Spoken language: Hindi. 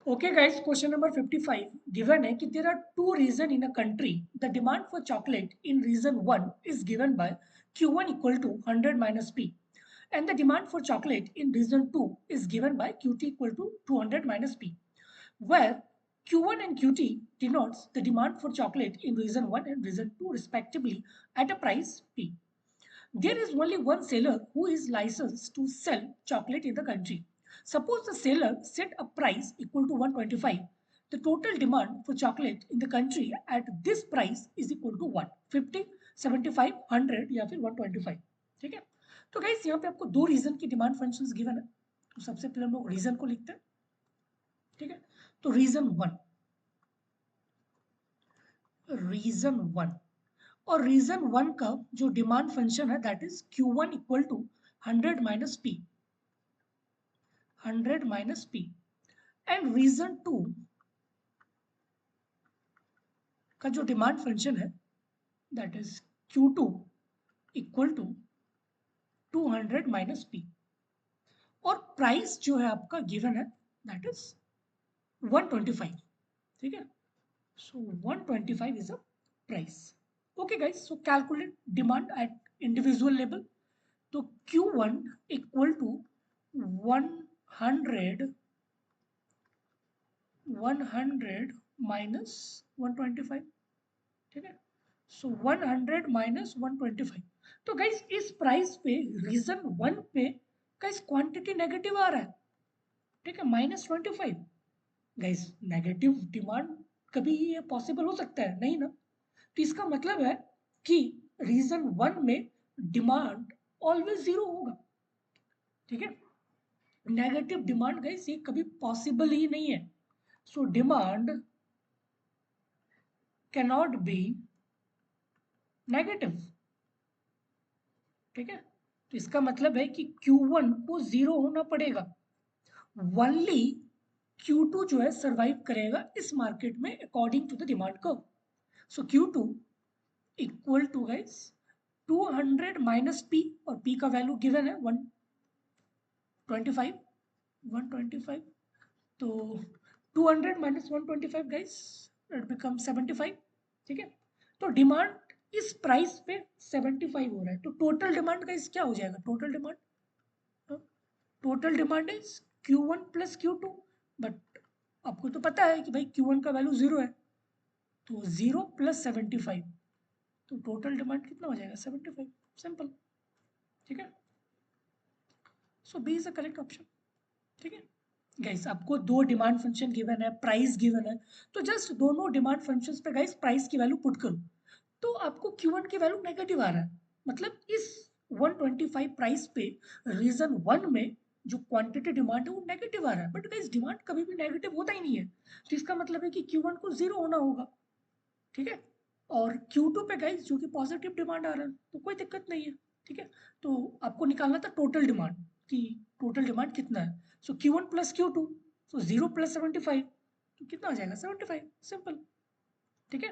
Okay, guys, question number 55. Given है कि there are two regions in a country. The demand for chocolate in region 1 is given by Q1 equal to 100 minus P. And the demand for chocolate in region 2 is given by QT equal to 200 minus P. Where Q1 and QT denotes the demand for chocolate in region 1 and region 2 respectively at a price P. There is only one seller who is licensed to sell chocolate in the country. Suppose the seller set a price equal to 125. The total demand for chocolate in the country at this price is equal to 1, 50, 75, 100 या फिर 125. ठीक है, तो गाइस यहाँ पे आपको दो रीजन की डिमांड फंक्शंस गिवन है. तो सबसे पहले हम लोग रीजन को लिखते हैं. ठीक है, तो रीजन 1 और रीजन 1 का जो डिमांड फंक्शन है that is Q1 equal to 100 minus P. 100 minus P and region 2 का जो डिमांड फंक्शन है that is Q2 equal to 200 minus P और प्राइस जो है आपका गिवन है दैट इज 125. ठीक है, सो 125 is a price. Okay guys, so calculate demand at individual level. तो Q1 equal to 100 minus 125. ठीक है, सो 100 माइनस 125. तो गाइस इस प्राइस पे रीजन 1 पे गाइस क्वांटिटी नेगेटिव आ रहा है. ठीक है, -25. गाइस नेगेटिव डिमांड कभी ये पॉसिबल हो सकता है नहीं ना. तो इसका मतलब है कि रीजन 1 में डिमांड ऑलवेज जीरो होगा. ठीक है, नेगेटिव डिमांड गाइस ये कभी पॉसिबल ही नहीं है. So demand cannot be negative. ठीक है, तो इसका मतलब है कि Q1 को जीरो होना पड़ेगा. ओनली Q2 जो है सरवाइव करेगा इस मार्केट में according to the demand curve. So Q2 equal to guys 200 minus P और P का वैल्यू गिवन है 125. तो 200 माइनस 125 गाइस इट बिकम 75. ठीक है, तो डिमांड इस प्राइस पे 75 हो रहा है. तो टोटल डिमांड गाइस क्या हो जाएगा? Total demand is Q1 plus Q2. But आपको तो पता है कि भाई Q1 का वैल्यू जीरो है, तो 0 प्लस 75, तो टोटल डिमांड कितना हो जाएगा? 75. सिंपल. ठीक है, so B is the correct option. ठीक है गाइस, आपको दो डिमांड फंक्शन गिवन है, प्राइस गिवन है, तो जस्ट दोनों डिमांड फंक्शंस पे गाइस प्राइस की वैल्यू पुट करो. तो आपको Q1 की वैल्यू नेगेटिव आ रहा है, मतलब इस 125 प्राइस पे रीजन 1 में जो क्वांटिटी डिमांड है वो नेगेटिव आ रहा है. बट गाइस डिमांड कभी भी नेगेटिव होता ही नहीं है, तो इसका मतलब है कि Q1 को जीरो होना होगा. ठीक है, और Q2 पे गाइस जो कि पॉजिटिव डिमांड आ रहा है तो कोई दिक्कत नहीं है. ठीक है, तो आपको निकालना था टोटल डिमांड कि टोटल डिमांड कितना है. सो Q1 प्लस Q2, सो 0 प्लस 75, तो कितना हो जाएगा? 75. सिंपल. ठीक है.